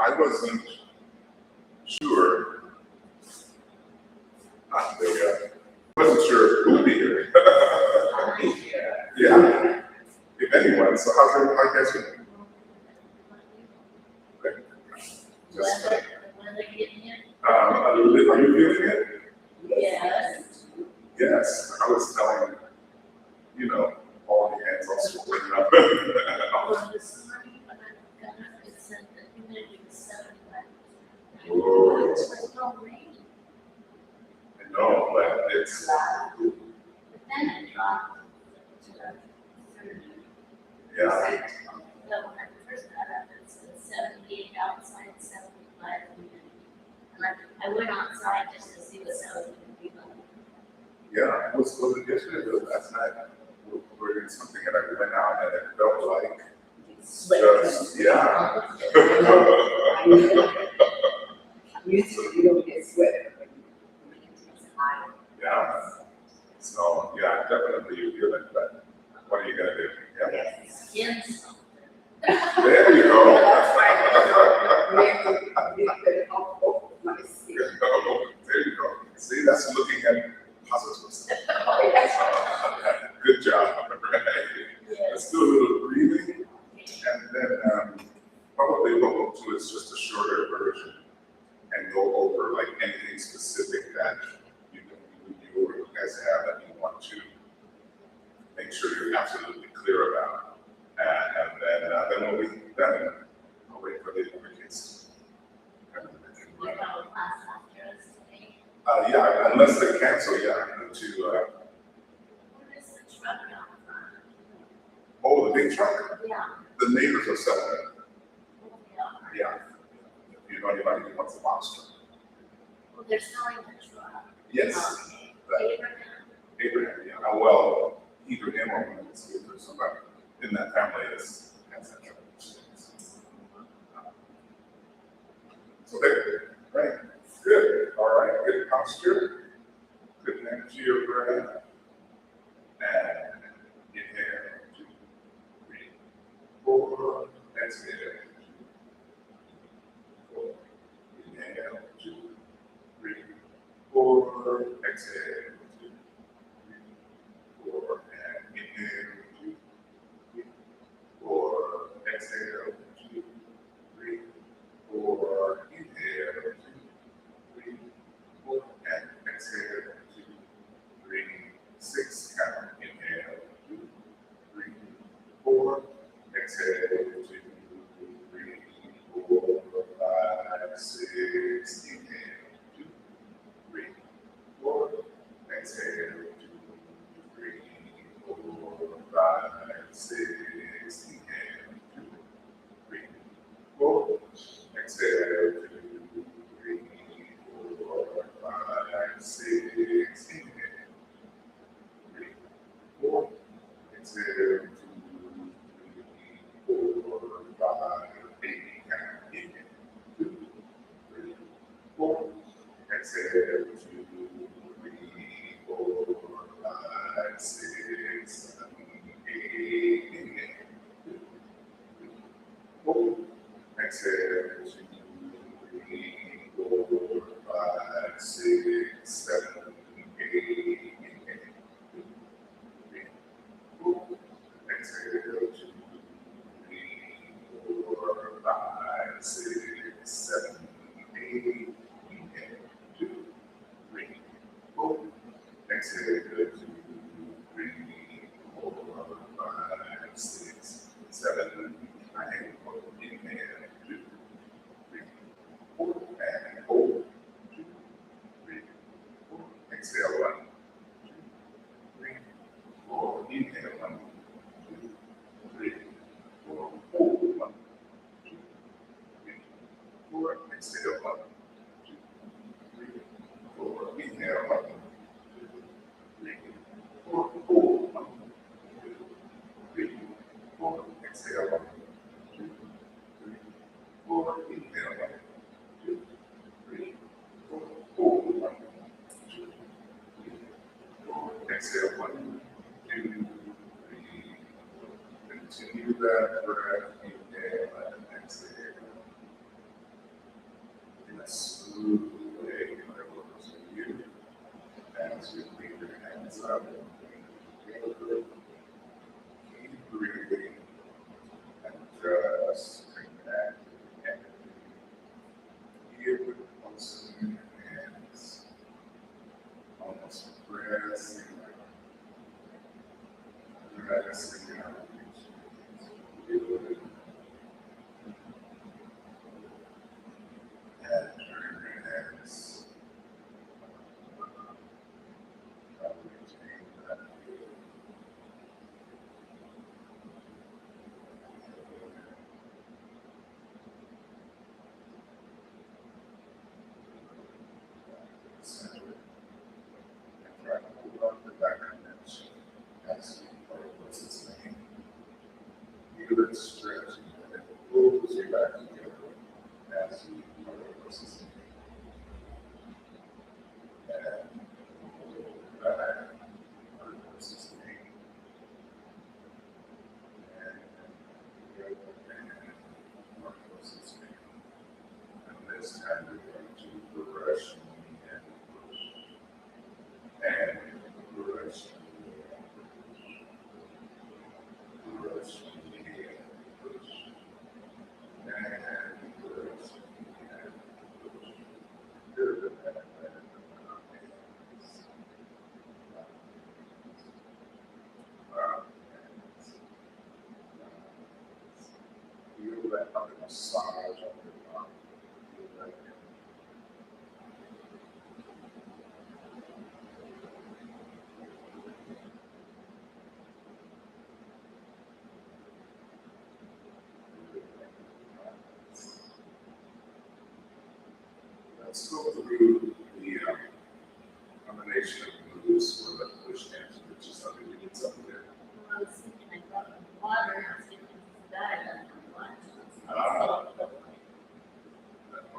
I wasn't sure. There we go. Wasn't sure who would be here. Yeah, if anyone. So how's everyone? I guess you. Just, are you feeling it? Yes. Yes. I was telling, all the hands on swollen up. Well, this morning when I got up, it said the humidity was 75. Oh, It's no rain. I know, but it's, But then it dropped to 30. yeah. So when I first got up, it said 78 outside, 75 humidity. And I went outside just to see what that was going to be like. Yeah, it was yesterday, but last night we were doing something and I went out and it felt like just, yeah. Usually you don't get sweat. Yeah. So, yeah, definitely you feel it, but what are you going to do? Yeah. Skin's something. There you go. There you go. See, that's looking at positive stuff. Good job. Right? Let's do a little breathing, and then probably what we'll do is just a shorter version and go over like anything specific that you or you guys have that you want to make sure you're absolutely clear about. And then when we're done, I'll wait for the other kids. We have a class after us today. Yeah, unless they cancel, yeah, to, What is the truck out front? the big truck, Yeah. the neighbors are selling it. Yeah. Yeah. If you know anybody who wants a box truck. Well, they're selling the truck. Yes. Okay. Abraham, yeah. Well, either him or one of his kids or somebody in that family has that truck. So there, right? Good. All right. Good posture. Good neck to your breath. And inhale, 2, 3, 4. Exhale, 2, 4. Inhale, 2, 3, 4. Exhale, 2, 3, 4. And inhale, 2, 3, 4. Exhale, 2, 3, 4. Inhale, 2, 3, 4. And exhale, 2, 3, 6. Count. Inhale, 2, 3, 4. Exhale, 2, 3, 4, 5, 6. Inhale, 2, 3, 4. Exhale, 2, 3, 4, 5, 6. Inhale, 2, 3, 4. Exhale, 2, 3, 4, 5, 6. Inhale, 3, 4. Exhale, 2, 3, 4, 5, 8. Inhale, 2, 3, 4. Exhale, 2, 3, 4, 5, 6, 7, 8. Inhale, 2, 3, 4. Exhale, 2, 3, 4, 5, 6, 7, 8. Inhale, 2, 3, 4. Exhale, 2, 3, 4, 5, 6, 7, 8. Inhale, 2, 3, 4. Exhale, 2, 3, 4, 5, 6, 7, 9. Inhale, 2, 3, 4. And hold. 2, 3, 4. Exhale, 1, 2, 3, 4. Inhale, 1, 2, 3, 4. Hold. 1, 2, 3, 4. Exhale, 1, 2, 3, 4. Inhale, 1, 2, 3, 4. Hold. 1, 2, 3, 4. Exhale, 1, 2, 3, 4. Inhale, 1, 2, 3, 4. Hold. 1, 2, 3, 4. Exhale, 1, 2, 3, 4. Continue that breath. Inhale and exhale. smooth way that works for you. As you bring your hands up, keep breathing, and just connect and feel the pulse in your hands, almost pressing out. Feel it. And turn your hands. Retain that feeling. Center. And try to pull up the back connection as you what's its name. Feel it stretch and it pulls you back together as you what's its name. And back what's its name. And what's its name. And this time we're going to brush and brush feel that other massage of your arm. Feel that. Let's go through the combination of moves for the push hands, which is something we did something there. Well, I was thinking I brought water, I was thinking that I left my lunch.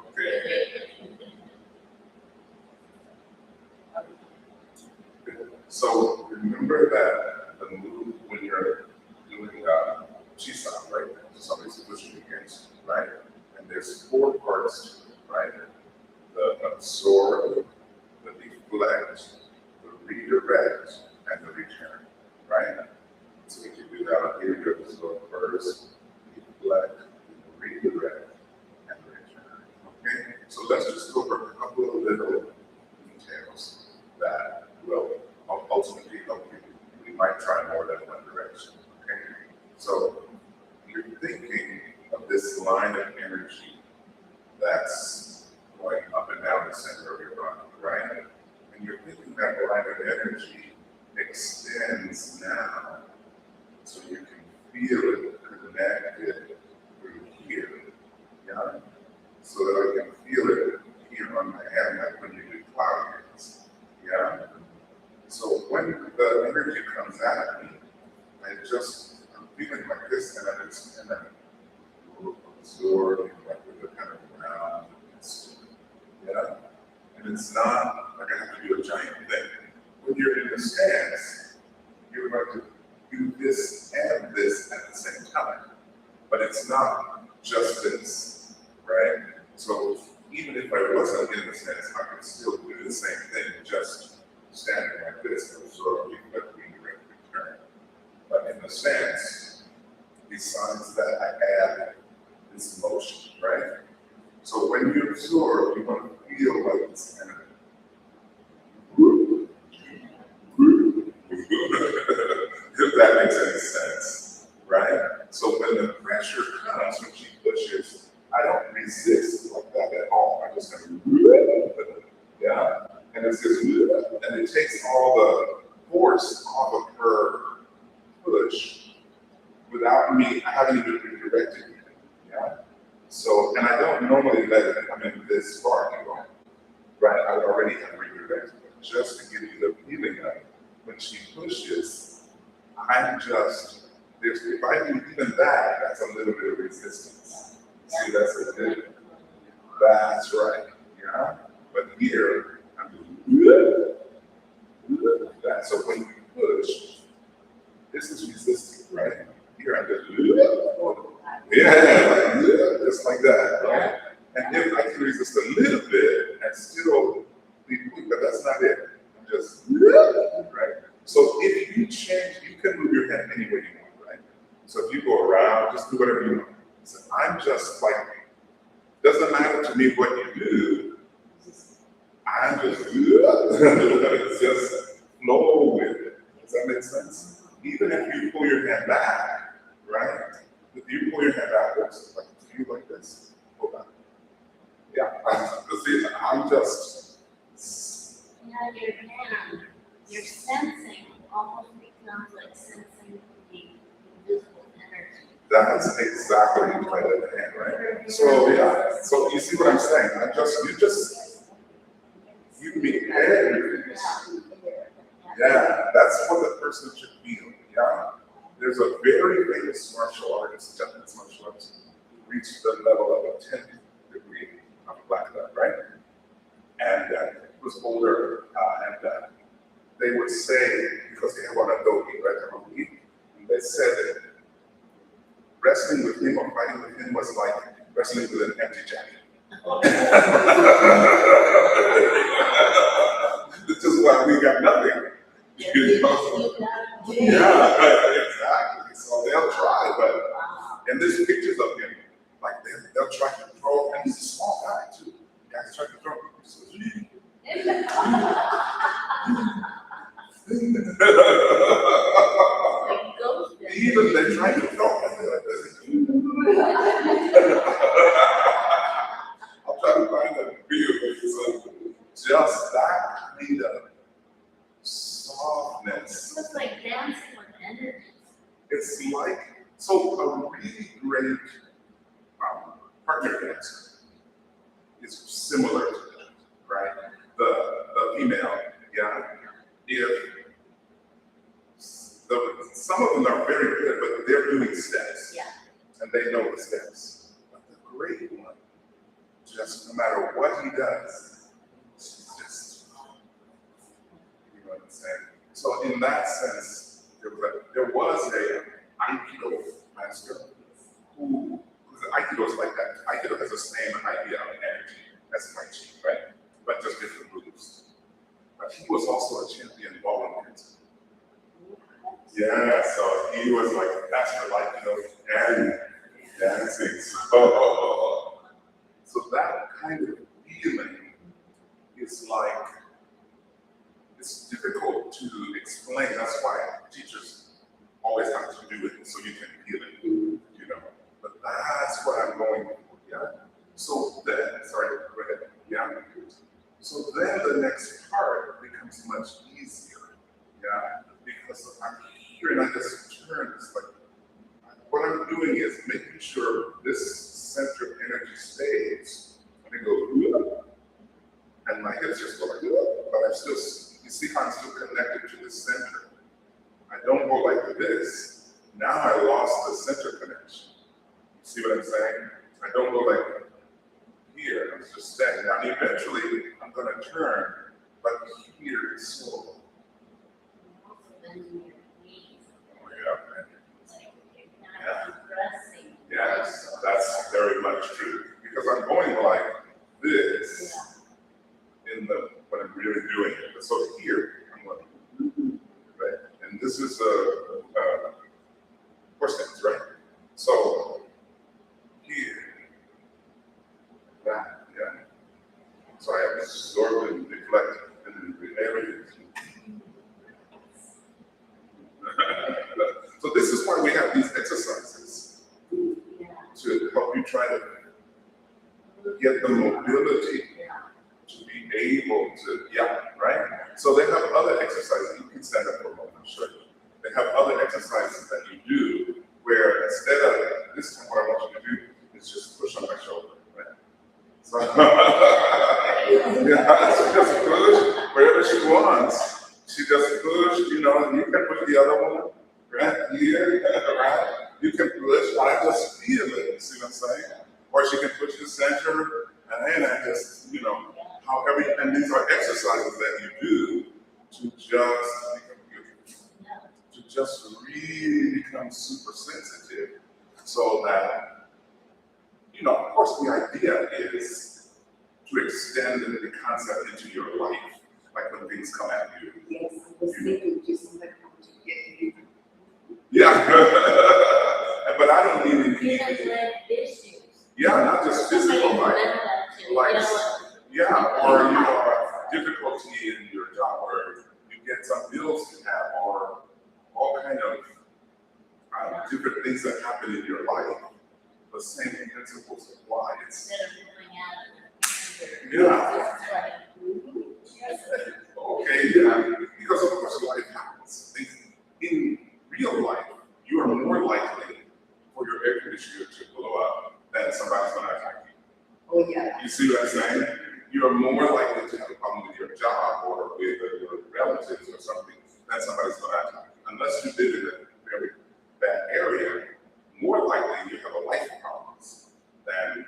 Okay. So remember that the move when you're doing chi stop, right? Somebody's pushing against, right? And there's 4 parts to it, right? The absorb, the deflect, the redirect, and the return, right? So we can do that on here. You absorb first, deflect, redirect, and return. Okay? So let's just go over a couple of little details that will ultimately help you. We might try more than one direction. Okay? So you're thinking of this line of energy that's going up and down the center of your body, right? And you're thinking that line of energy extends now so you can feel it connected through here, yeah? So that I can feel it here on my hand, like when you do cloud hands, yeah? So when the energy comes at me, I'm feeling like this, and then it's kind of absorbing, like with a kind of round, yeah? And it's not like I have to do a giant thing. When you're in the stance, you're going to do this and this at the same time. But it's not just this, right? So even if I wasn't in the stance, I could still do the same thing, just standing like this, absorbing, but redirect, return. But in the stance, besides that, I add this motion, right? So when you absorb, you want to feel like it's kind of if that makes any sense, right? So when the pressure comes, when she pushes, I don't resist like that at all. I just kind of, yeah, and it's just, and it takes all the force off of her push without me having to redirect it, yeah? So, and I don't normally let it come in this far anymore, right? I already have redirected it just to give you the feeling of when she pushes, I'm just, if I do even that, that's a little bit of resistance. See, that's a good, that's right, yeah? But here, I'm doing that. So when you push, this is resisting, right? Here I'm just, yeah, just like that, right? And if I can resist a little any way you want, right? So if you go around, just do whatever you want. So I'm just like, doesn't matter to me what you do. I'm just, just flow with it. Does that make sense? Even if you pull your hand back, right? If you pull your hand backwards, like you like this, hold on. Yeah, I'm just. Yeah, your hand, your sensing almost becomes like sensing the invisible energy. That's exactly my left hand, right? So yeah, so you see what I'm saying? You mean everything. Yeah, that's what the person should feel. Yeah. There's a very famous martial artist, Japanese martial artist, who reached the level of a 10th degree of black belt, right? And he was older, and they would say, because they have on a dogi, right? And they said that wrestling with him or fighting with him was like wrestling with an empty jacket. This is why we got nothing. You know? Yeah, exactly. So they'll try, but and there's pictures of him, like they'll try to throw, and he's a small guy too. Guys try to throw. Even they try to throw. I'll try to find a video. Just that kind of softness. It's like dancing with energy. It's like, so a really great partner dancer is similar to that, right? The female, yeah. If some of them are very good, but they're doing steps. Yeah. And they know the steps. But the great one, just no matter what he does, she's just, you know what I'm saying? So in that sense, there was a Aikido master who Aikido is like that. Aikido has the same idea of energy as Tai Chi, right? But just different moves. But he was also a champion ballroom dancer. Yeah, so he was like master Aikido and dancing. So that kind of feeling is like, it's difficult to explain. That's why teachers always have to do it so you can feel it, you know. But that's what I'm going for, yeah. So then, sorry, go ahead, yeah. So then the next part becomes much easier, yeah, because I'm here and I just turn. It's like what I'm doing is making sure this center of energy stays, and it goes, and my hips just go like, but I'm still. You see how I'm still connected to the center. I don't go like this. Now I lost the center connection. You see what I'm saying? I don't go like here. I'm just staying. Now eventually I'm going to turn, but here is slow. Oh yeah, man. Yeah. Yes, that's very much true. Because I'm going like this in the when I'm really doing it. But so here, I'm going, right? And this is a horse dance, right? So here, that, yeah. So I absorb and neglect and everything. So this is why we have these exercises to help you try to get the mobility to be able to, right? So they have other exercises. You can stand up for a moment, sure. They have other exercises that you do where instead of this time, what I want you to do is just push on my shoulder, right? So, so just push wherever she wants. She just push, you know, and you can push the other one right here, right? You can push, I just feel it, you see what I'm saying? Or she can push the center, and then I just, you know, however, and these are exercises that you do to just really become super sensitive so that, you know, of course the idea is to extend the concept into your life, like when things come at you. Yes, I was thinking just like how to get you. Yeah. But I don't need any. Even with issues. Yeah, not just physical, Somebody like, remember that too, like, you know, yeah, or you know, difficulty in your job, or you get some bills to have, or all kind of different things that happen in your life. The same principles apply. It's, instead of yeah. going out. Okay, yeah, because of course life happens. In real life, you are more likely for your air conditioner to blow up than somebody's gonna attack you. Oh, yeah. You see what I'm saying? You are more likely to have a problem with your job or with your relatives or something than somebody's gonna attack you. Unless you live in a very bad area, more likely you have a life problems than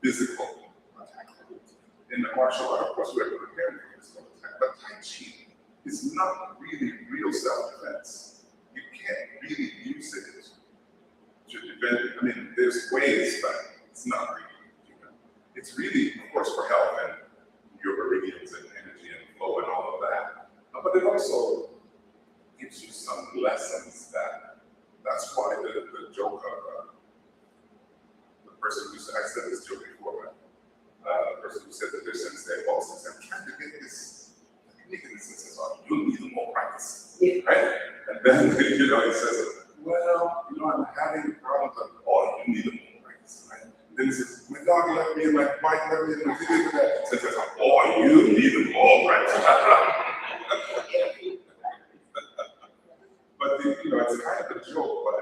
physical attack. In the martial art, of course, we have to prepare for physical attack, but Tai Chi is not really real self-defense. You can't really use it to defend. I mean, there's ways, but it's not really. It's really, of course, for health and your meridians and energy and flow and all of that. But it also gives you some lessons that's why the joke of the person who said, I said this joke before, the person who said that their sensei also said, I'm trying to get this technique, and the sensei said, oh, you need more practice, right? And then, you know, he says, well, you know, I'm having problems, oh, you need more practice, right? Then he says, my dog left me and my bike left me and my this and that. So he says, oh, you need more practice. But you know, it's kind of a joke, but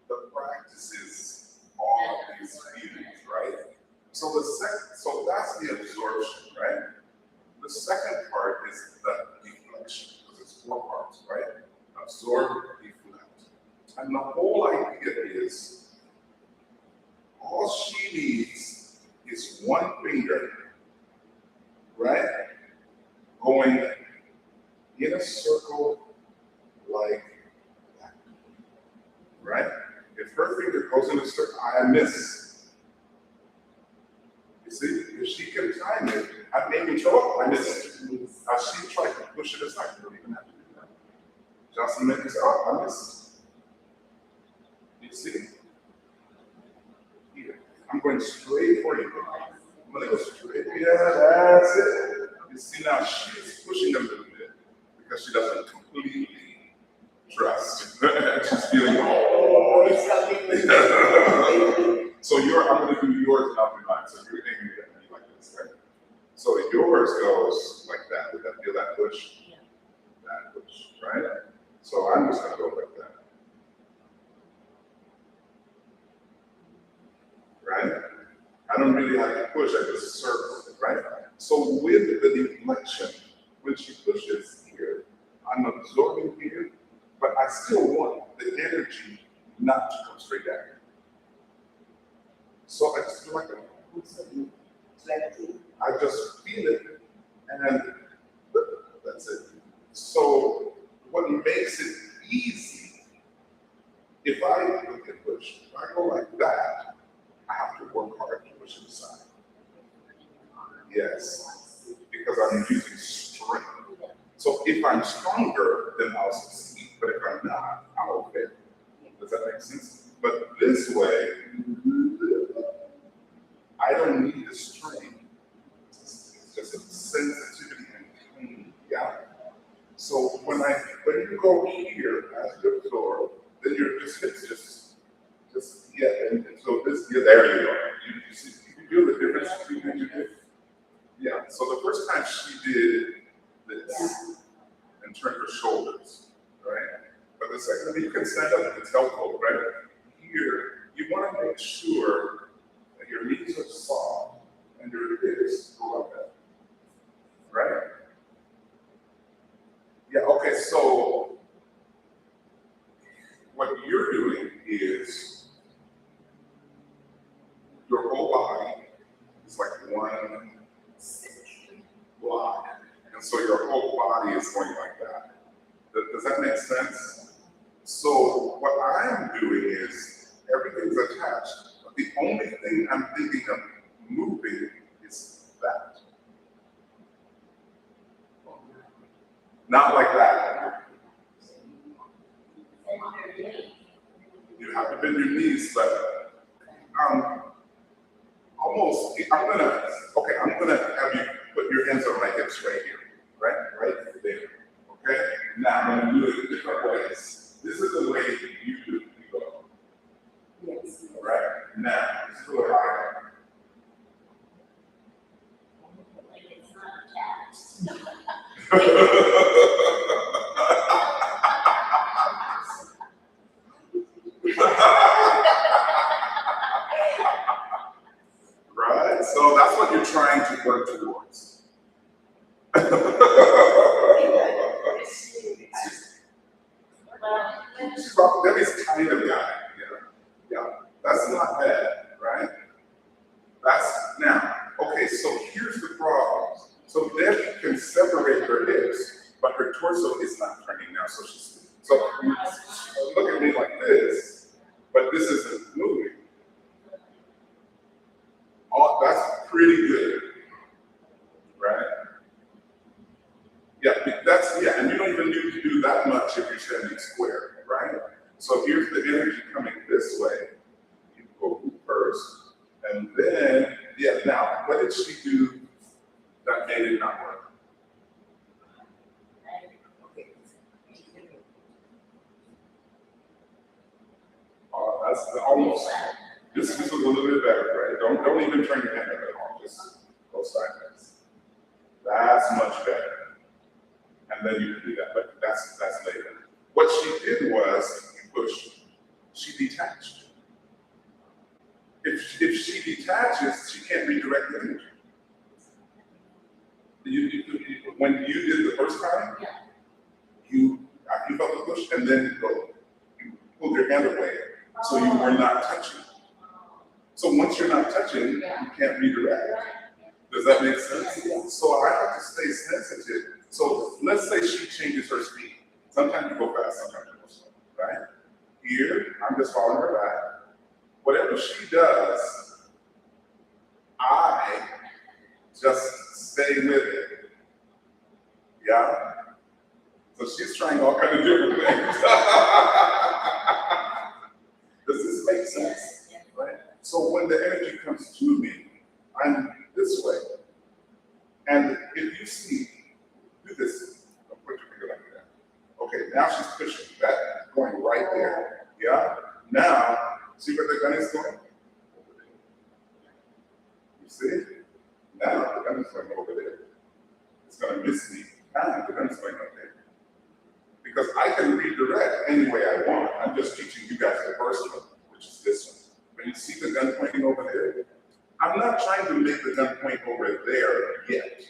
the practice is all of these feelings, right? So so that's the absorption, right? The second part is the deflection, because it's 4 parts, right? Absorb, deflect. And the whole idea is all she needs is one finger, right? Going in a circle like that, right? If her finger goes in a circle, I miss. You see, if she can time it, I may control, I miss. She tried to push it aside, you don't even have to do that. Just make it, oh, I miss. You see? Here, I'm going straight for you. I'm going to go straight. Yeah, that's it. You see now, she's pushing a little bit because she doesn't completely trust. She's feeling all this. So I'm going to do yours and I'll do mine. So you're aiming at me like this, right? So yours goes like that. Would that feel that push? Yeah. That push, right? So I'm just going to go like that. Right? I don't really have to push, I just circle it, right? So with the deflection, when she pushes here, I'm absorbing here, but I still want the energy not to come straight down. So I just feel like I just feel it, and then that's it. So what makes it easy, if I look at push, if I go like that, I have to work hard to push it aside. Yes, because I'm using strength. So if I'm stronger, then I'll succeed. But if I'm not, I'm okay. Does that make sense? But this way, I don't need the strength. It's just a sensitivity and pain. Yeah. So when you go here as you absorb, then your hips just yeah. And so this, yeah, there you go. You see, you feel the difference between what you did. Yeah. So the first time she did this and turned her shoulders, right? But the second time you can stand up, it's helpful, right? Here, you want to make sure that your knees are soft and your hips go like that, right? Yeah. Okay. So what you're doing is your whole body is like one block, and so your whole body is going like that. Does that make sense? So what I'm doing is everything's attached, but the only thing I'm thinking of moving is that. Not like that. have to bend your knees, but almost, I'm gonna have you put your hands on my hips right here, right there, okay? Now I'm gonna do it in different ways. This is the way you do it, you go. Yes. Right, now, this is what I Like it's not attached. Right, so that's what you're trying to work towards. Debbie's kind of guy, yeah, that's not bad, right? That's now, okay, so here's the problem. So Debbie can separate her hips, but her torso is not turning now, so look at me like this, but this isn't moving. Oh, that's pretty good, right? Yeah, and you don't even need to do that much if you're standing square, right? So here's the energy coming this way. You go first, and then, now, what did she do that made it not work? Oh, that's almost, this was a little bit better, right? Don't even turn your hand at all, just go sideways. That's much better. And then you can do that, but that's later. What she did was, she detached. If she detaches, she can't redirect the energy. When you did the first time, you felt the push, and then you pulled your hand away, so you were not touching. So once you're not touching, you can't redirect. Does that make sense? So I have to stay sensitive. So let's say she changes her speed. Sometimes you go fast, sometimes you go slow, right? Here, I'm just following her back. Whatever she does, I just stay with it. Yeah? So she's trying all kinds of different things. Does this make sense? Right? So when the energy comes to me, I'm this way. And if you see, do this. Don't put your finger like that. Okay, now she's pushing that, going right there. Yeah? Now, see where the gun is going? Over there. You see? Now the gun is going over there. It's going to miss me. Now the gun is going up there. Because I can redirect any way I want. I'm just teaching you guys the first one, which is this one. When you see the gun pointing over there, I'm not trying to make the gun point over there yet.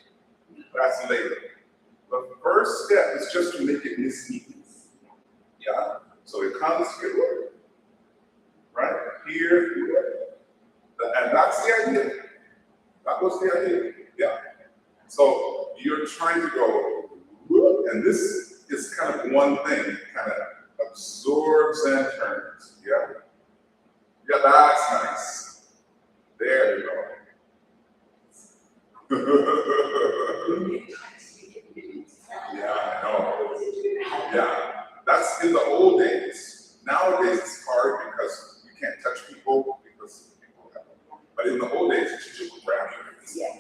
That's later. The first step is just to make it miss me. Yeah? So it comes here, right? Here, and that's the idea. That was the idea. Yeah. So you're trying to go, and this is kind of one thing, kind of absorbs and turns. Yeah? Yeah, that's nice. There you go. Yeah, I know. Yeah, that's in the old days. Nowadays it's hard because you can't touch people because people have. But in the old days, the teacher would grab you. Yeah.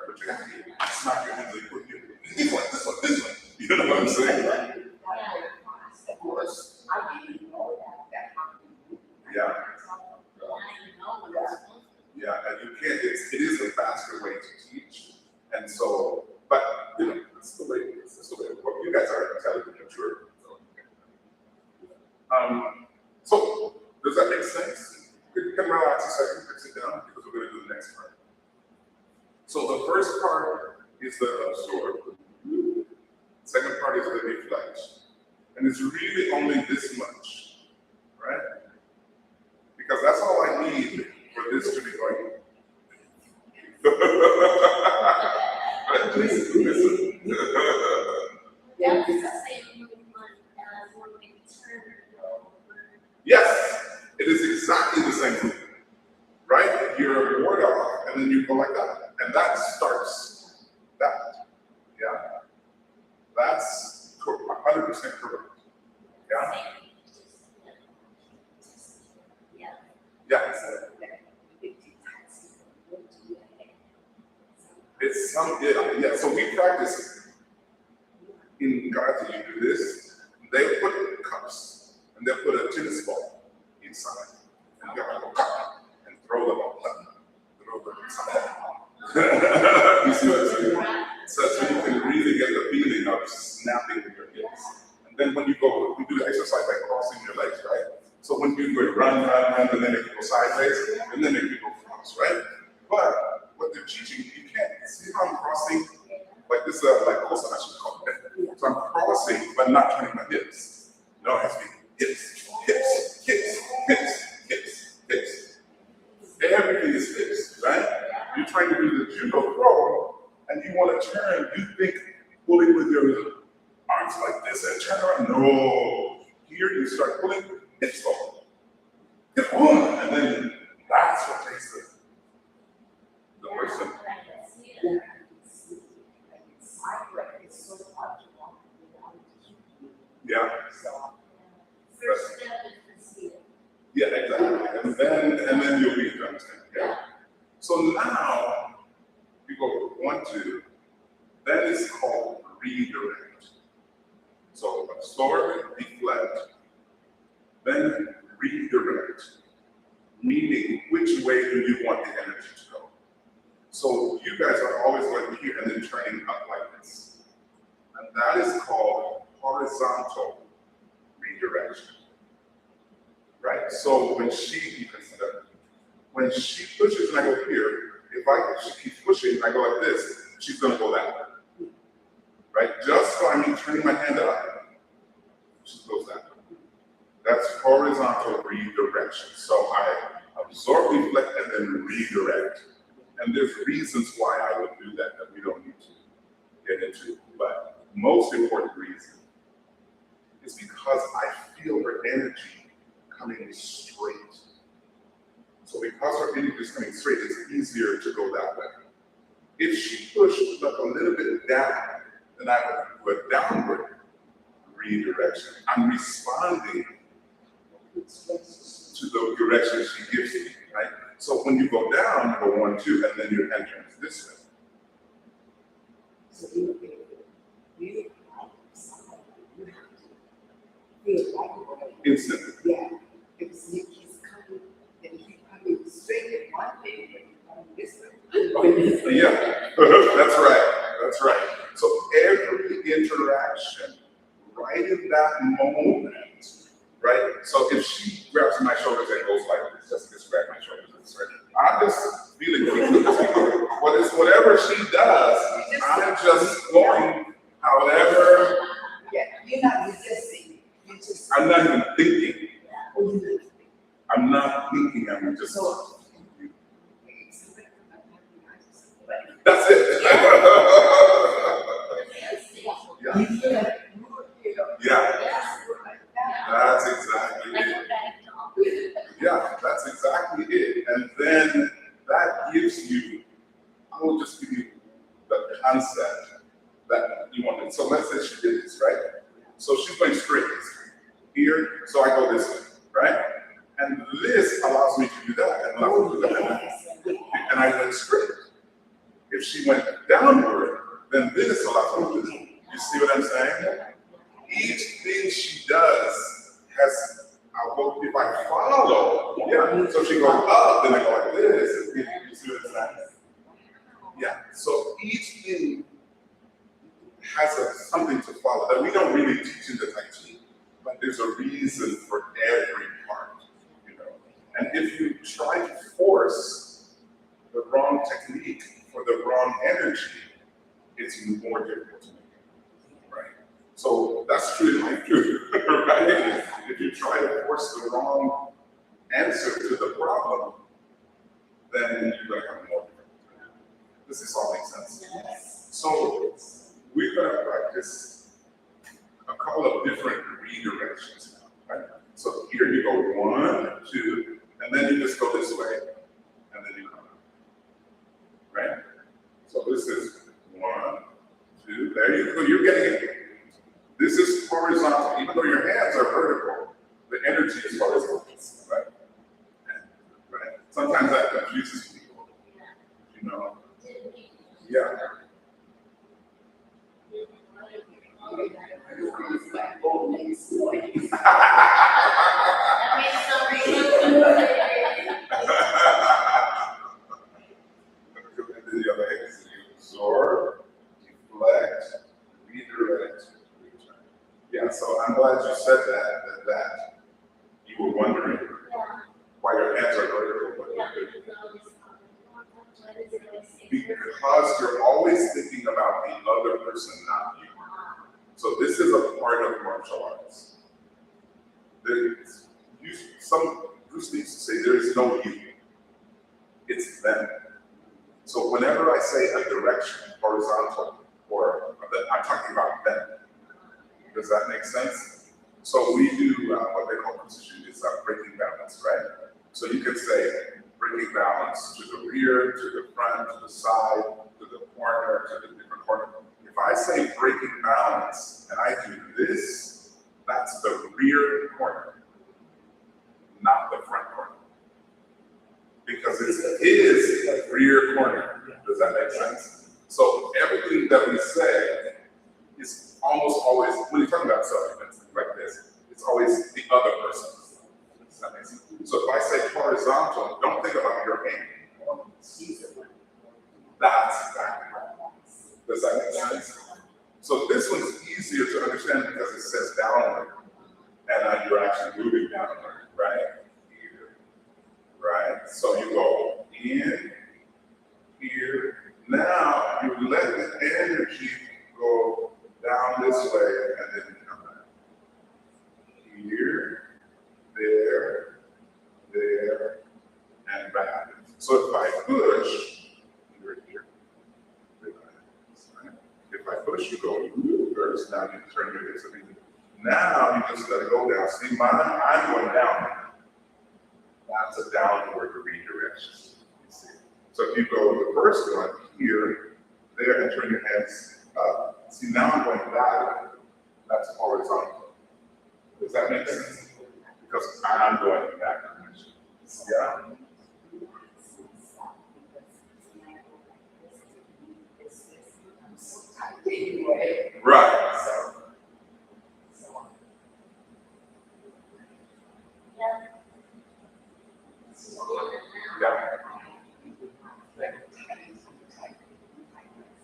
Put your hand here. Smack your hands like put your this one. You know what I'm saying? Of course. I didn't know that happened. Yeah. Yeah, and you can't, it is a faster way to teach. And so, but, that's the way, well, you guys are intelligent, I'm sure. So, does that make sense? You can relax a second, sit down, because we're going to do the next part. So the first part is the absorb. Second part is the reflect. And it's really only this much, right? Because that's all I need for this to be going. Listen. That's the same movement as when we turn over. Yes, it is exactly the same movement, right? You're bored off, and then you go like that, and that starts that. Yeah, that's 100% correct. Yeah. Yeah, so we practice in karate. You do this. They put cups and they put a tennis ball inside, and you gotta go and throw the ball, throw them inside. You see what I'm saying? So you can really get the feeling of snapping with your hips. And then when you go, we do the exercise by crossing your legs, right? So when you go run, and then it can go sideways, and then it can go cross, right? But what they're teaching, you can't see how I'm crossing. Like this, like Kosa, I should call it. So I'm crossing, but not turning my hips. No, it has to be hips, hips, hips, hips, hips, hips. Everything is hips, right? You're trying to do the judo throw, and you want to turn. You think pulling with your arms like this and turn around. No. Here you start pulling hips forward. Hip boom, and then that's what takes the person. It's so hard to walk without Yeah. First step is to see it. Yeah, exactly. And then you'll be to understand. Yeah. So now you go 1, 2. That is called redirect. So absorb, deflect, then redirect. Meaning, which way do you want the energy to go? So you guys are always going here and then turning up like this. And that is called horizontal redirection. Right? So when she, you can see that, when she pushes and I go here, if she keeps pushing, I go like this, she's gonna go that way. Right? Just by me turning my hand up, she goes that way. That's horizontal redirection. So I absorb, deflect, and then redirect. And there's reasons why I would do that we don't need to get into. But most important reason is because I feel her energy coming straight. So because her energy is coming straight, it's easier to go that way. If she pushed up a little bit down, then I would do a downward redirection. I'm responding to the direction she gives me, right? So when you go down, you go 1, 2, and then your hand turns this way. So you like somebody, you have to feel like it. Instantly. Yeah, because he's coming, and he's coming straight at one thing, but he's coming this way. Yeah, that's right, that's right. So every interaction, right in that moment, right? So if she grabs my shoulders and goes like this, just grab my shoulders and this, right? I'm just feeling whatever she does, I'm just going however. Yeah, you're not resisting, you just. I'm not even thinking. Oh, you're not thinking. I'm not thinking, I'm just. So- That's it. Yeah. You feel like, Yeah, Yes. that's exactly Like it. a bag dog. Yeah, that's exactly it. And then that gives you, I will just give you the concept that you wanted. So let's say she did this, right? So she's going straight here, so I go this way, right? And this allows me to do that, and allows me to do that, and I went straight. If she went downward, then this allows me to do that. You see what I'm saying? Each thing she does has, I'll go, if I follow, yeah, so she goes up, then I go like this, and you see what I'm saying? Yeah, so each thing has something to follow that we don't really teach in the Tai Chi, but there's a reason for every part, you know. And if you try to force the wrong technique for the wrong energy, it's more difficult to make, right? So that's true in life too, right? If you try to force the wrong answer to the problem, then you're gonna have more difficulty. Does this all make sense? So we're gonna practice a couple of different redirections now, right? So here you go 1, 2, and then you just go this way, and then you come out, right? So this is 1, 2, there you go, you're getting it. This is horizontal, even though your hands are vertical, the energy is horizontal, right? Right? Sometimes that confuses people, you know? Yeah. voice. That means somebody looks good. And then the other hand is you absorb, deflect, redirect, return. Yeah, so I'm glad you said that you were wondering Yeah. why your hands are vertical, but Yeah. they're good. Because you're always thinking about the other person, not you. So this is a part of martial arts. Some Bruce Lee used to say there is no you, it's them. So whenever I say a direction, horizontal, or I'm talking about them. Does that make sense? So we do what they call precision, is breaking balance, right? So you can say breaking balance to the rear, to the front, to the side, to the corner, to the different corner. If I say breaking balance and I do this, that's the rear corner, not the front corner. Because it is rear corner. Does that make sense? So everything that we say is almost always, when you're talking about self-defense like this, it's always the other person. Does that make sense? So if I say horizontal, don't think about your hand. That's exactly right. Does that make sense? So this one's easier to understand because it says downward, and now you're actually moving downward, right? Here, right? So you go in, here. Now you let the energy go down this way and then come back. Here, there, and back. So if I push, you're here. If I push, you go first. Now you turn your hips. Now you just let it go down. See, I'm going down. That's a downward redirection. You see. So if you go the first one here, there, and turn your hands up. See, now I'm going back. That's horizontal. Does that make sense? Because I'm going back. Yeah? Right. Yeah.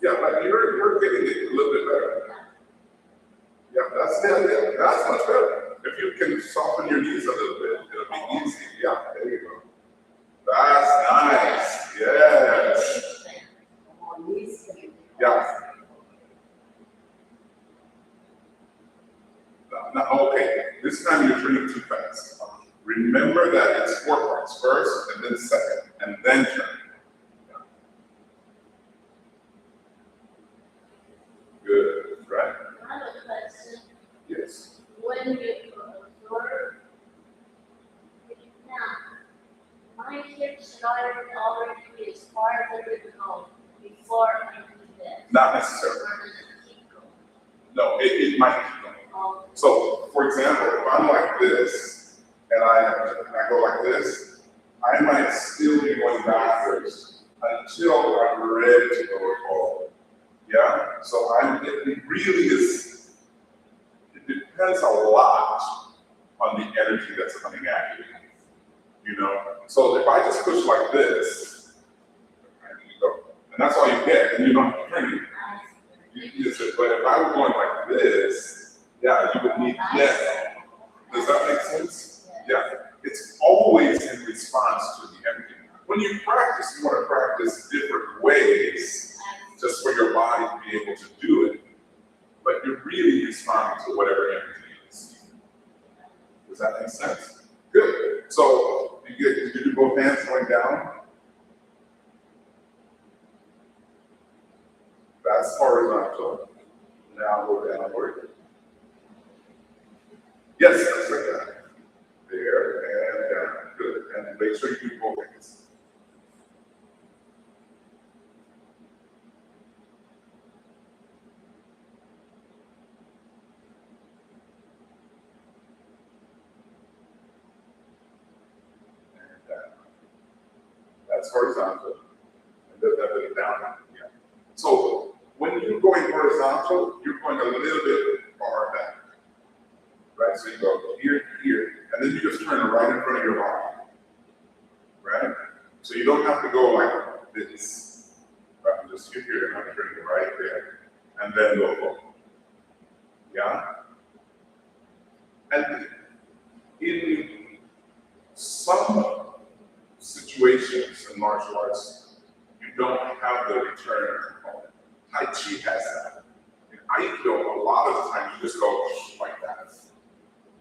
Yeah, but you're getting it a little bit better. Yeah, that's much better. If you can soften your knees a little bit, it'll be easy. Yeah, there you go. That's nice. Yes. Yeah. No, okay. This time you're turning too fast. Remember that it's 4 parts. First, and then second, and then turn. Good, right? I have a question. Yes. When you absorb, now, my hips should already be as far as they can go before I do this. Not necessarily. Or does it keep going? No, it might keep going. So, for example, if I'm like this, and I go like this, I might still be going backwards until I'm ready to go forward. Yeah? So it really is, it depends a lot on the energy that's coming at you. You know? So if I just push like this, you go, and that's all you get, and you don't have to turn it. But if I were going like this, yeah, you would need that. Does that make sense? Yeah. It's always in response to the energy. When you practice, you want to practice different ways just for your body to be able to do it. But you're really responding to whatever energy is. Does that make sense? Good. So you do both hands going down. That's horizontal. Now go downward. Yes, that's like that. There and down. Good. And make sure you do both hands. And down. That's horizontal. And then down. Yeah. So when you're going horizontal, you're going a little bit far back. Right? right? So you go here, here, and then you just turn it right in front of your body, right? So you don't have to go like this, right? Just here, and I'm turning it right there, and then go forward. Yeah? And in some situations in martial arts, you don't have the return component. Tai Chi has that. In Aikido, a lot of the time you just go like that,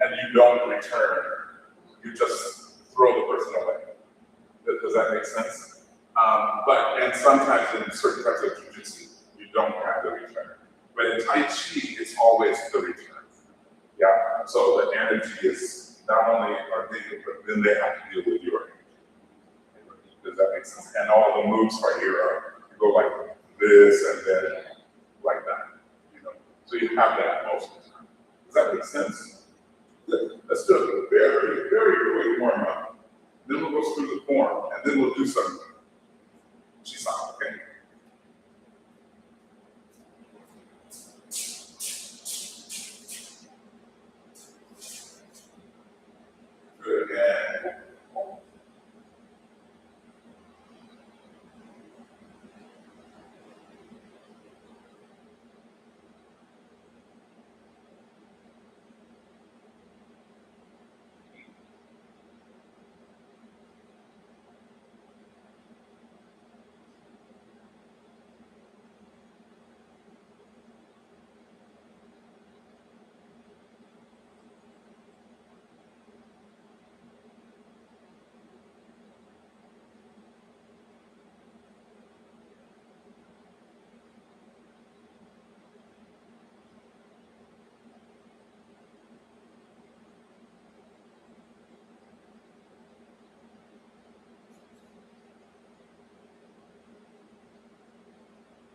and you don't return. You just throw the person away. Does that make sense? And sometimes in certain types of jiu-jitsu, you don't have the return. But in Tai Chi, it's always the return. Yeah. So the energy is not only are they, but then they have to deal with your energy. Does that make sense? And all the moves right here are you go like this and then like that. You know. So you have that most of the time. Does that make sense? Let's do a very, very quick warm up. Then we'll go through the form, and then we'll do some Chisama, okay? Good, and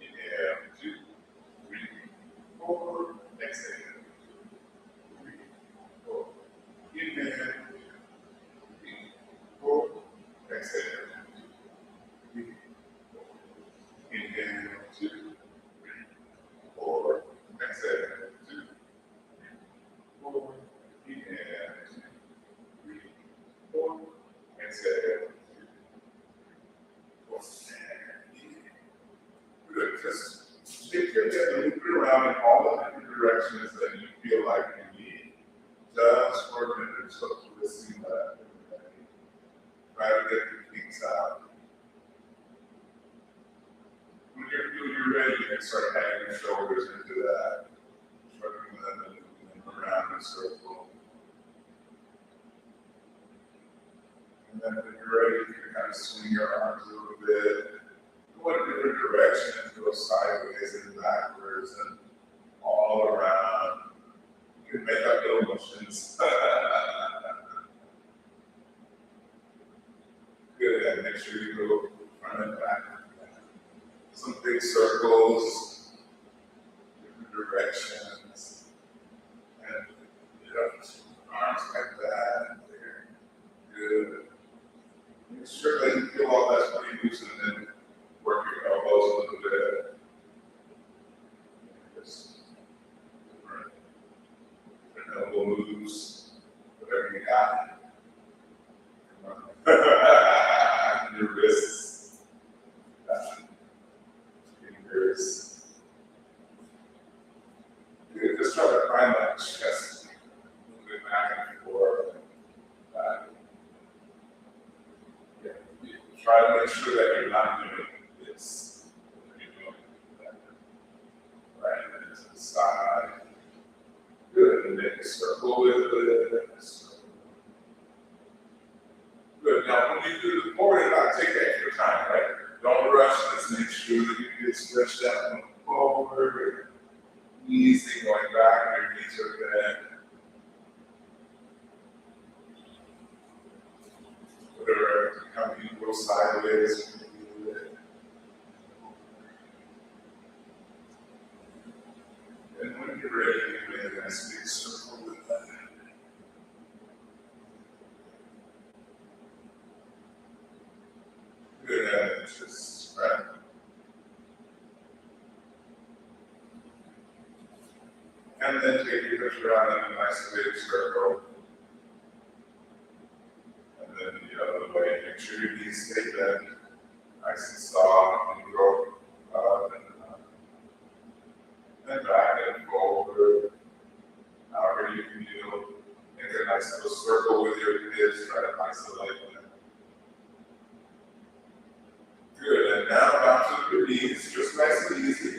inhale, 2, 3, 4, exhale, 3, 4, inhale, 3, 4, exhale, 3, 4, inhale, 2, 3, 4, exhale, 2, 4, inhale, 2, 3, 4, exhale, 2, 4, good. Just take your head and move it around in all the different directions that you feel like you need. Just for a minute, so twisting left and right. Try to get your knees out. When you're ready, you can start heading your shoulders into that. Shrugging them and moving them around in a circle. And then when you're ready, you can kind of swing your arms a little bit. Go in different directions, go sideways and backwards and all around. You can make up little motions. Good, and make sure you go front and back. Some big circles, different directions, and arms like that. There. Good. Make sure that you feel all that's pretty loose, and then work your elbows a little bit. Just different elbow moves, whatever you got. Your wrists, fingers. Good. Just try to find that chest. Move it back and forth. Yeah. Try to make sure that you're not doing this. You're doing that. Right, and then to the side. Good. And then circle with it. Good. Now, when you do the forward and back, take extra time, right? Don't rush. Let's make sure that you get stretched out and forward. Easy going back. Your knees are bent. Whatever, how you go sideways. And when you're ready, you make a nice big circle with that. Good, and just right. And then take your finish around in a nice big circle. And then the other way, make sure your knees stay bent, nice and soft, and go up and back and forward. However you feel. Make a nice little circle with your hips, try to isolate them. Good, and now down to your knees, just nice and easy.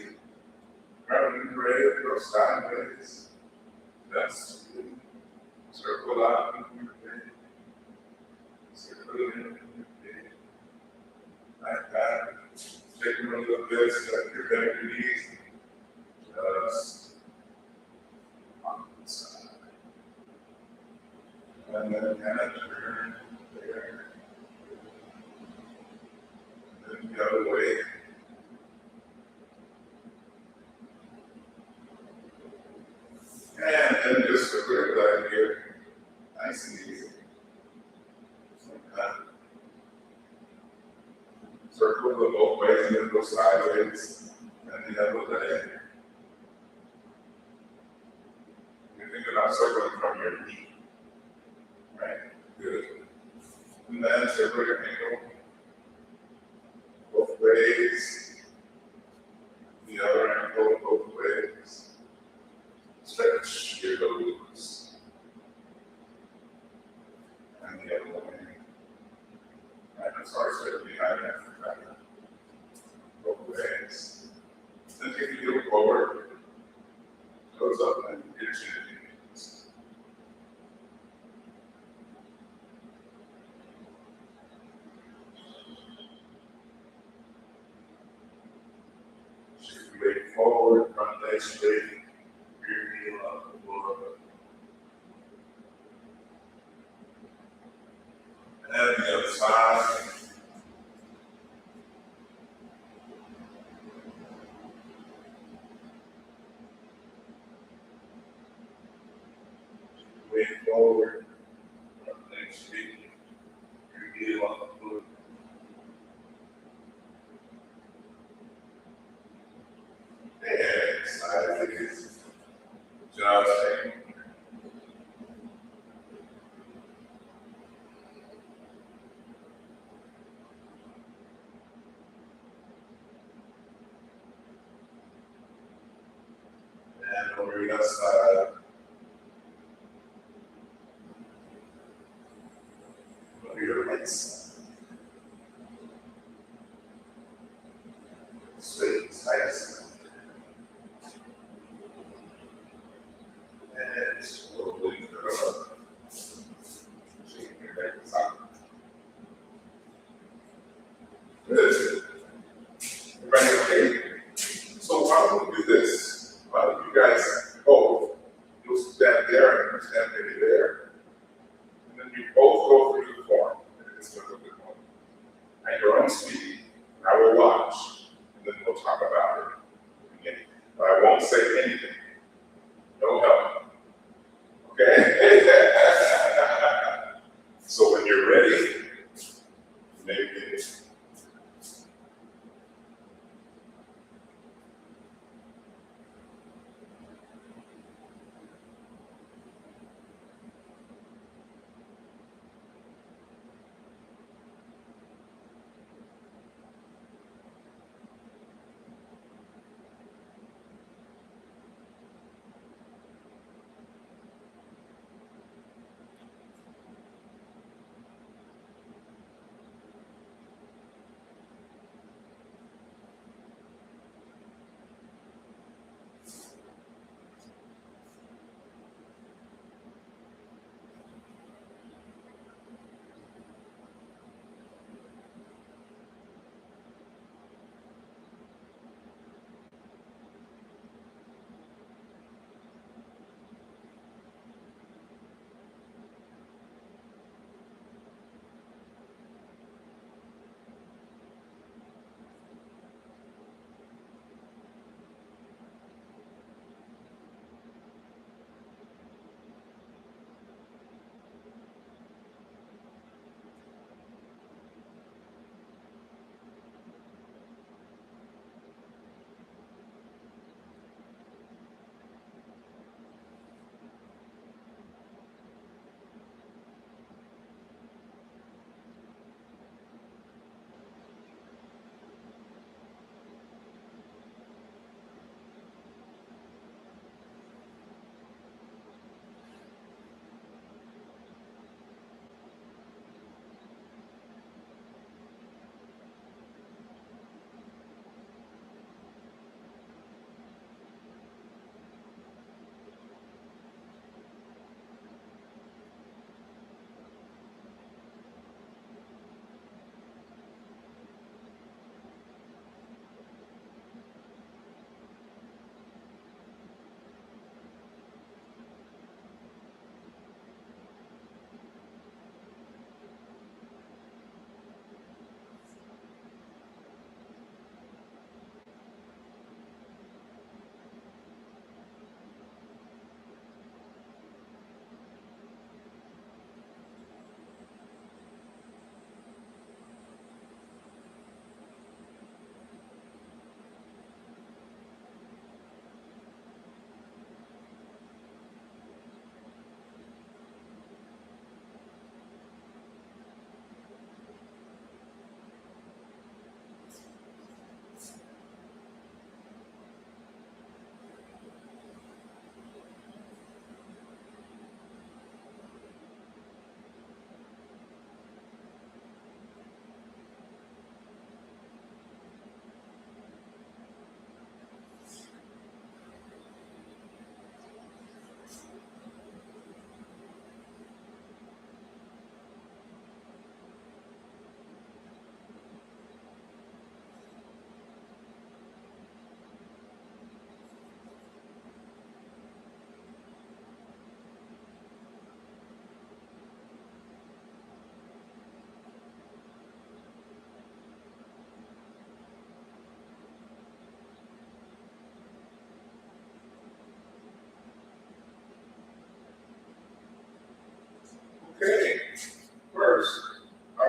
Grab and grab, go sideways. That's good. Circle out in your head. Circle in your head. Like that. Take a little bit, step your back, your knees. Just on the side. And then kind of turn there. And then the other way. And then just a quick line here. Nice and easy. Like that. Circle them both ways and then go sideways. And the other way. You think about circling from your knee. Right? Good. And then circle your ankle. Both ways. The other ankle both ways. Stretch your glutes. And the other way. Right, I'm sorry, stretch behind that. Both ways. Then take your heel forward. Toes up and get your knees. Shift your weight forward, front leg straight. Your heel up the floor. And the other side. Weight forward, front leg straight. Your heel on the floor. And sideways. Just and over the other side. Over your right side. Straight, tight. And slowly go up. Shake your back top. Good. Everybody okay? So why don't we do this? Why don't you guys both, you'll stand there and stand maybe there, and then you both go through the form. It's a good one. At your own speed, I will watch, and then we'll talk about it. Okay? But I won't say anything. No help. Okay? So when you're ready, maybe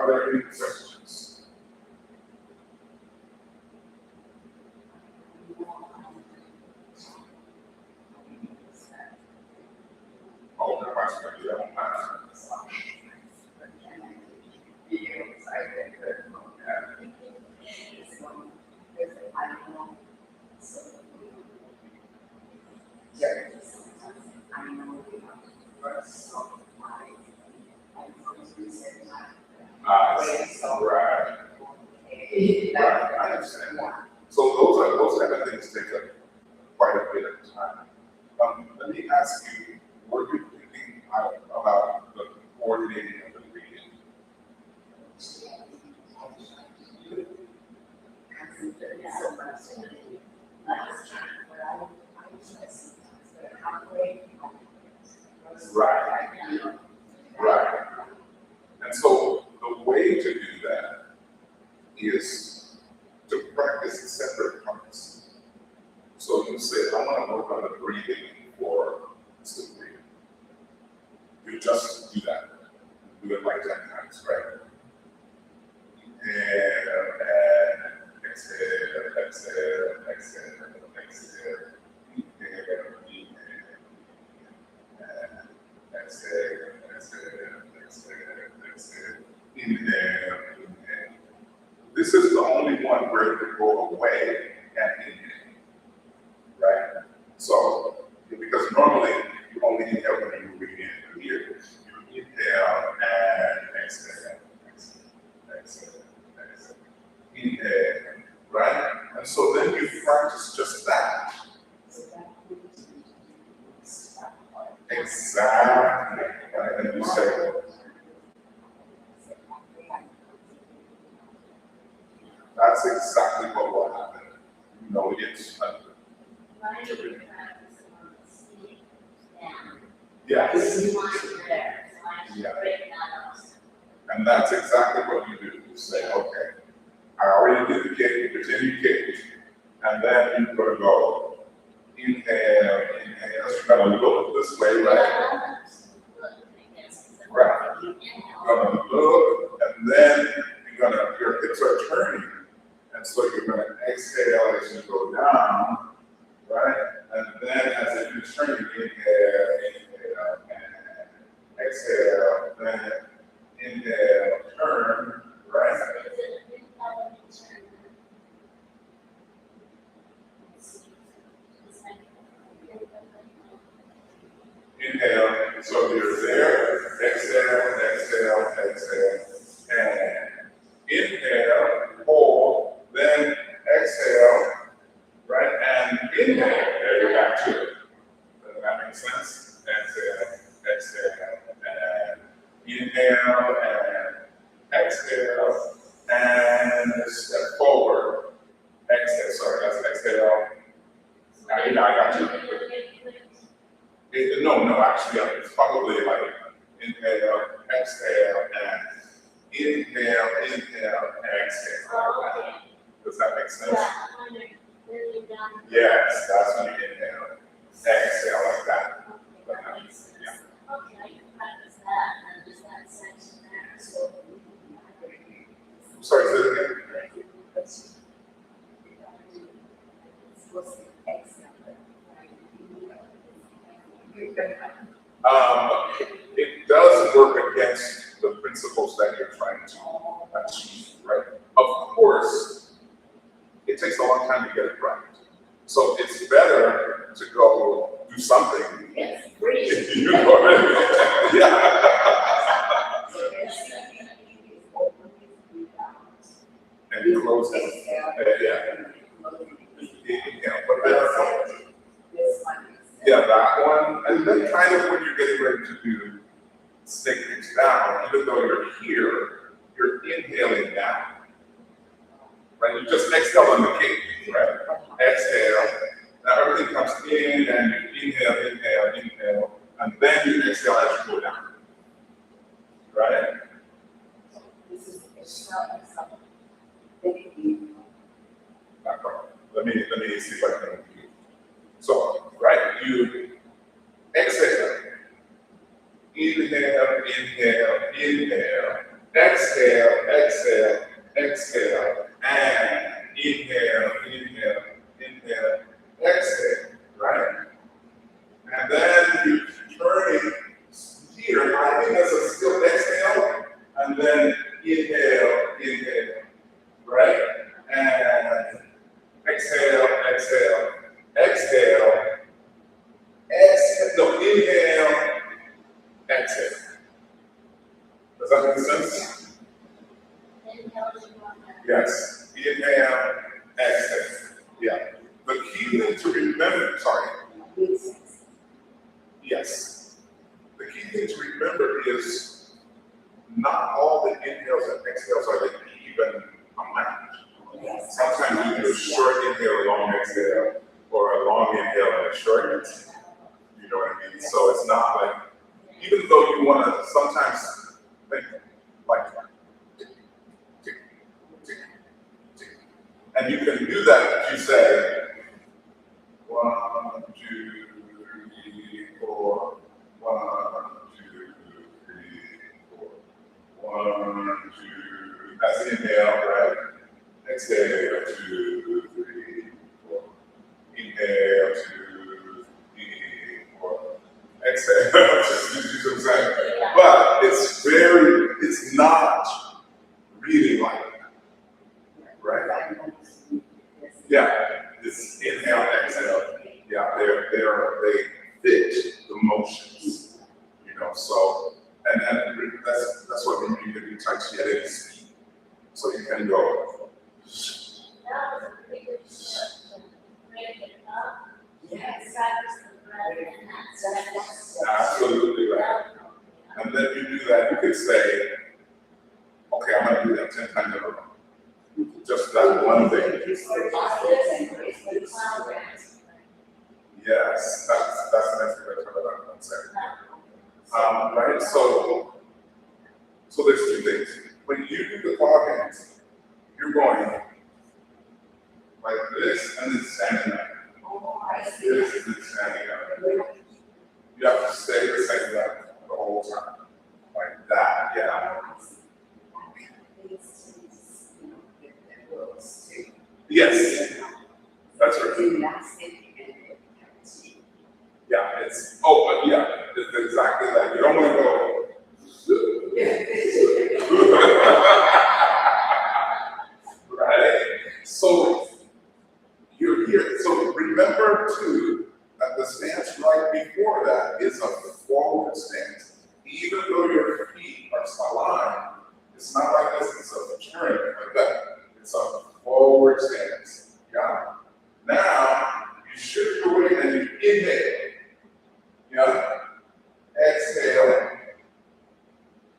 Are there any questions? Oh, the question is that one. Right. Right, I understand. So those kind of things take up quite a bit of time. Let me ask you, were you thinking about the coordinating of the reading? Right, right. And so the way to do that is to practice separate parts. So you say, I want to work on the breathing for sleep breathing. You just do that. Do it like 10 times, right? And exhale, exhale, exhale, exhale. Inhale, exhale, exhale, exhale, exhale. Inhale, inhale. This is the only one where you go away and inhale, right? So, because normally you only inhale when you breathe in through here. You inhale and exhale, exhale, exhale, exhale. Inhale, right? And so then you practice just that. Exactly. And then you say, that's exactly what will happen. You know, it's yes. Yeah. And that's exactly what you do. You say, okay, I already did the cake, pretend you cake, and then you're gonna go inhale, inhale. So you're gonna look this way, right? Right. You're gonna look, and then your hips are turning. And so you're gonna exhale as you go down, right? And then as it is turning, inhale, inhale, and exhale, then inhale, turn, right? Inhale, so you're there, exhale, exhale, exhale, and inhale, hold, then exhale, right, and inhale, there you're back to it. Does that make sense? Exhale, exhale, and inhale, and exhale, and step forward. Exhale, sorry, that's exhale. I got you. No, actually, it's probably like inhale, exhale, and inhale, inhale, exhale. Does that make sense? Yes, that's when you inhale. Exhale like that. Yeah. I'm sorry, say it again. It does work against the principles that you're trying to achieve, right? Of course, it takes a long time to get it right. So it's better to go do something. Yes. You know what I mean? Yeah. And close it. Yeah. Yeah, that one. And then kind of when you're getting ready to do stick things down, even though you're here, you're inhaling down. Right? You just exhale on the cake, right? Exhale. Now everything comes in and you inhale, inhale, inhale, and then you exhale as you go down. Right? Not quite. Let me see if I can do. So, right, you exhale. Inhale, inhale, inhale. Exhale, inhale, right? And exhale, exhale, exhale, exhale. No, inhale, exhale. Does that make sense? Yes. Inhale, exhale. Yeah. The key thing to remember, sorry. Yes. The key thing to remember is not all the inhales and exhales are the even amount. Sometimes you do a short inhale, a long exhale, or a long inhale and a short exhale. You know what I mean? So it's not like, even though you want to sometimes think like, tick, tick, tick, tick. And you can do that if you say, 1, 2, 3, 4, 1, 2, 3, 4, 1, 2. That's inhale, right? Exhale, 2, 3, 4. Inhale, 2, 3, 4. Exhale. You see what I'm saying? But it's not really like that, right? Yeah, it's inhale, exhale. Yeah, they fit the motions, you know. So, and that's what you can do Tai Chi at any speed. So you can go. Absolutely right. And then you do that. You could say, okay, I'm gonna do that 10 times in a row. Just that one thing. Yes, that's the next thing I talk about in 1 second. Right? So there's 2 things. When you do the claw hands, you're going like this and then standing up. This and then standing up. You have to stay the same level the whole time. Like that, yeah. Yes, that's right. Yeah, it's exactly that. You don't want to go. Right? So you're here. So remember too that the stance right before that is a forward stance. Even though your feet are aligned, it's not like this, it's a turn like that. It's a forward stance. Yeah. Now you shift your weight and you inhale. Yeah. Exhale.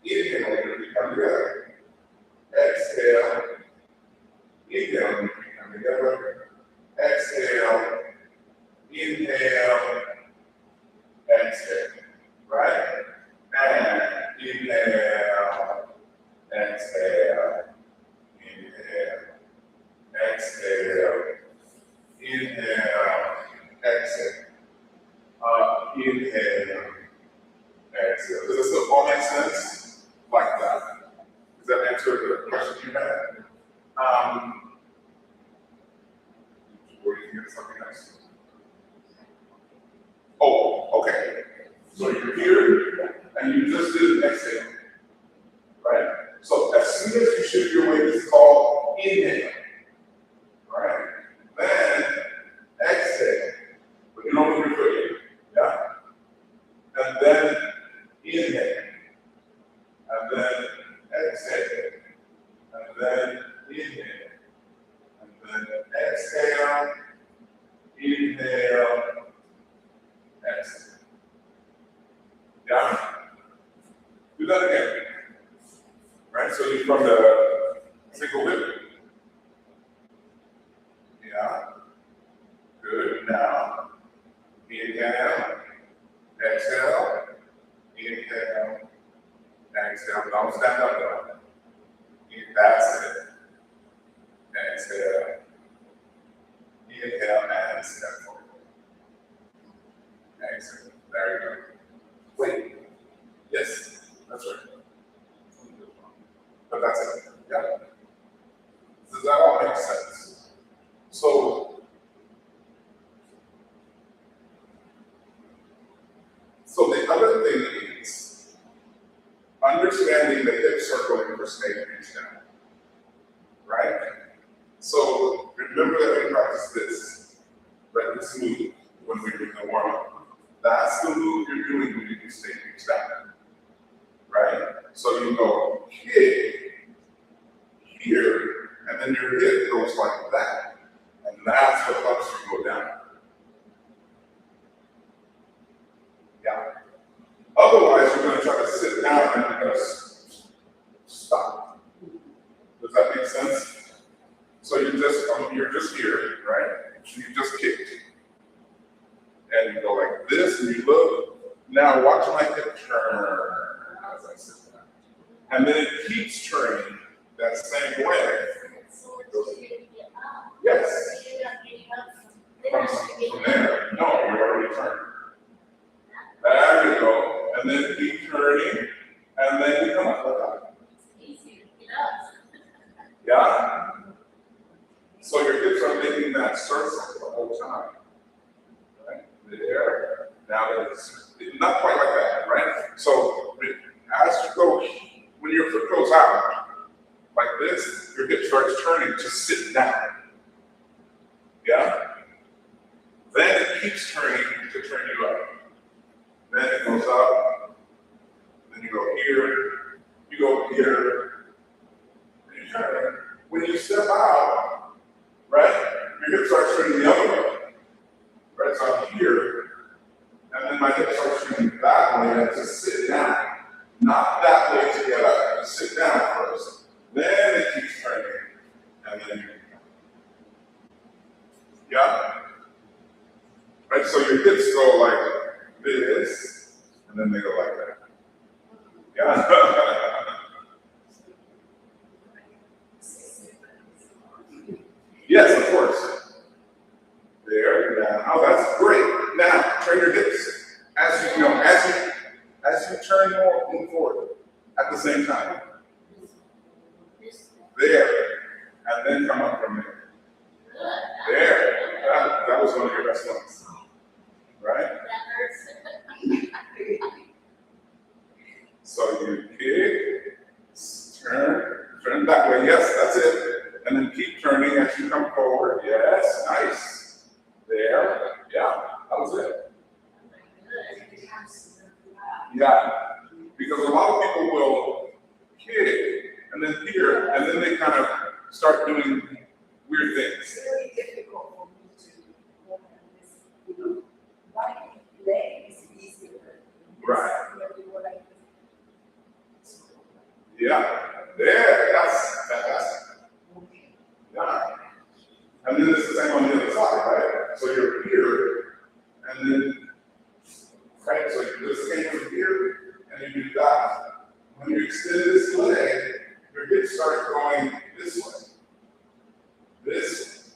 Inhale, you come together. Exhale. Inhale, you come together. Exhale. Inhale. Exhale. Right? And inhale. Exhale. Inhale. Exhale. Inhale. Exhale. Inhale. Exhale. Does this all make sense? Like that. Does that answer the question you had? Were you thinking of something else? Oh, okay. So you're here and you just did an exhale. Right? So as soon as you shift your weight, it's called inhale. Right? Then exhale. But you don't move your foot. Yeah? And then inhale. And then exhale. And then inhale. And then exhale. Inhale. Exhale. Yeah? Do that again. Right? So you're from the single whip. Yeah. Good. Now, inhale. Exhale. Inhale. Exhale. Don't stand up though. That's it. Exhale. Inhale and step forward. Exhale. There you go. Wait. Yes, that's right. But that's it. Yeah. Does that all make sense? So the other thing is understanding the hip circling for snake face down, right? So remember that we practice this, right? This move when we're doing the warm up. That's the move you're doing when you do stay face down, right? So you go kick here, and then your hip goes like that, and that's what helps you go down. Yeah. Otherwise, you're going to try to sit down and you're going to stop. Does that make sense? So you're just here, right? You just kicked, and you go like this, and you look. Now watch my hip turn as I sit down, and then it keeps turning that same way. So it's easier to get up. Yes. You're not getting up from From there. No, you already turned. There you go. And then keep turning, and then you come up like that. It's easier to get up. Yeah? So your hips are making that circle the whole time. Right? There. Now it's not quite like that, right? So as you go, when your foot goes out, like this, your hip starts turning to sit down. Yeah? Then it keeps turning to turn you up. Then it goes up. Then you go here. You go here. And you turn. When you step out, right, your hip starts turning the other way. Right, so I'm here. And then my hip starts turning that way and to sit down. Not that way to get up. To sit down first. Then it keeps turning. And then you yeah? Right, so your hips go like this, and then they go like that. Yeah? Yes, of course. There, yeah. Oh, that's great. Now, turn your hips. As you turn more forward at the same time. There. And then come up from there. There. That was one of your best ones. Right? That hurts. So you kick, turn that way. Yes, that's it. And then keep turning as you come forward. Yes, nice. There. Yeah, that was it. Yeah. Because a lot of people will kick and then here, and then they kind of start doing weird things. It's very difficult for me to hold this, right leg is easier than Right. like Yeah. There. That's fantastic. Yeah. And then it's the same on the other side, right? So you're here, and then, right? So you do the same from here, and you do that. When you extend this leg, your hips start going this way. This,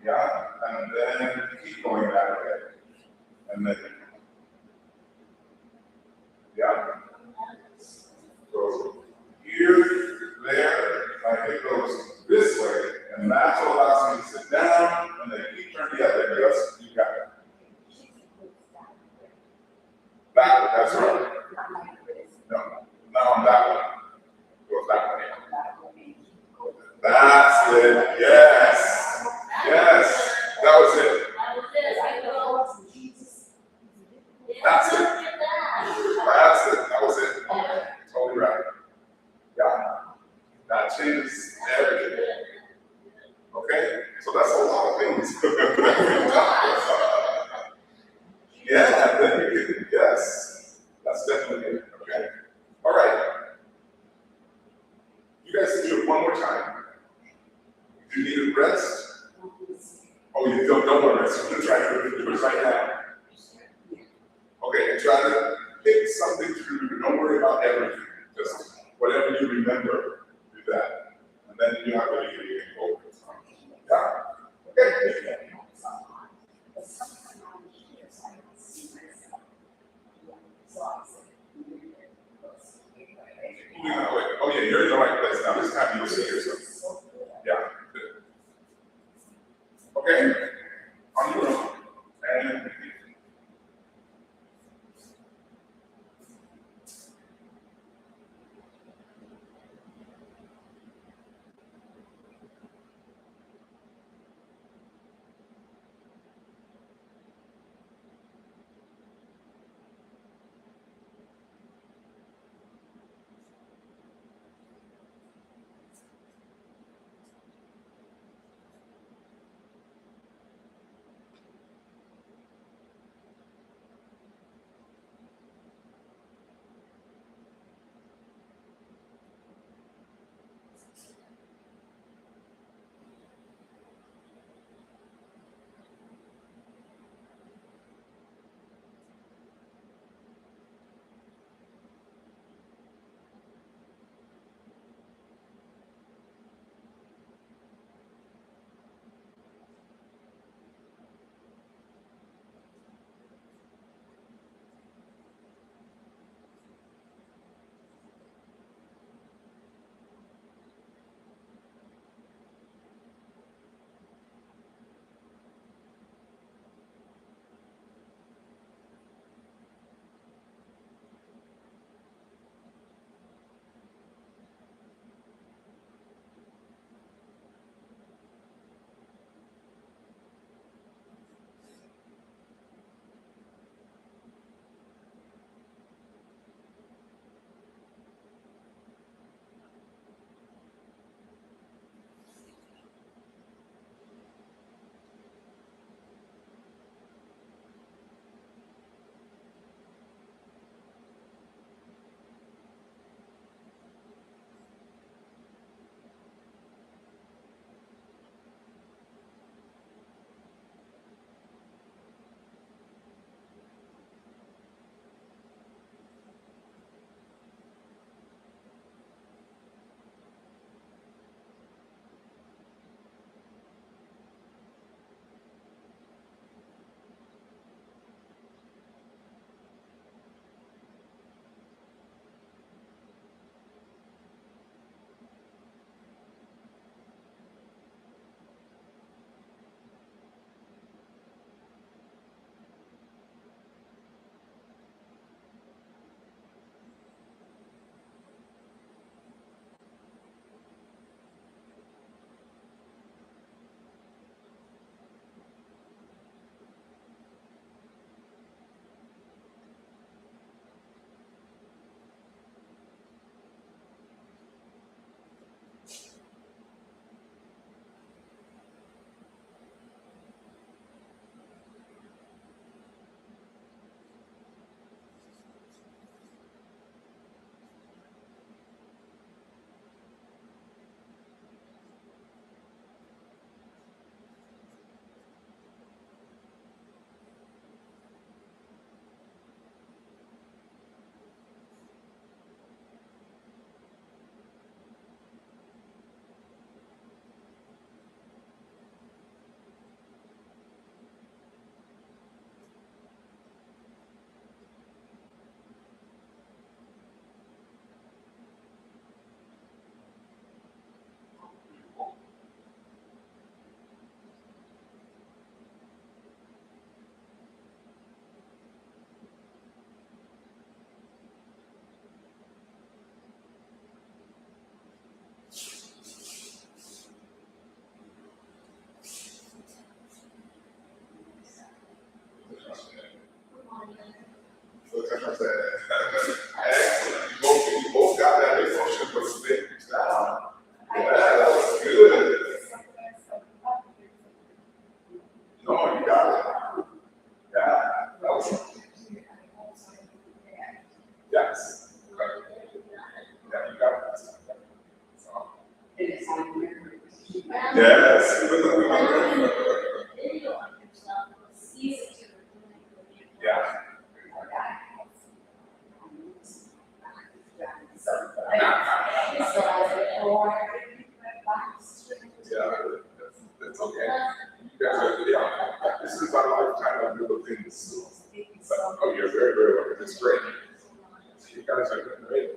yeah, and then keep going that way. And then, yeah. So here, there, my hip goes this way, and that's what allows me to sit down, and then keep turning the other way. You got it. Backward, that's right. No, now I'm that way. Goes that way. That's it. Yes. Yes. That was it. That was it. I go. That's it. Look at that. That's it. That was it. Totally right. Yeah. That changes everything. Okay? So that's a lot of things that we've done. Yeah, then you can, yes. That's definitely it. Okay? All right. You guys can do it one more time. If you need a rest, oh, you don't want to rest. You're going to try to do it right now. Okay, try to pick something to do. Don't worry about everything. Just whatever you remember, do that. And then you have to leave it over. Yeah? Okay. Moving that way. Oh yeah, you're in the right place now. This time you'll see yourself. Yeah, good. Okay, on your own. And Yes. Video of yourself, see what you were doing. Yeah. Yeah, that's okay. You guys are, yeah, this is about a lifetime of little things. But, oh, you're very, very welcome. It's great. You guys are doing great.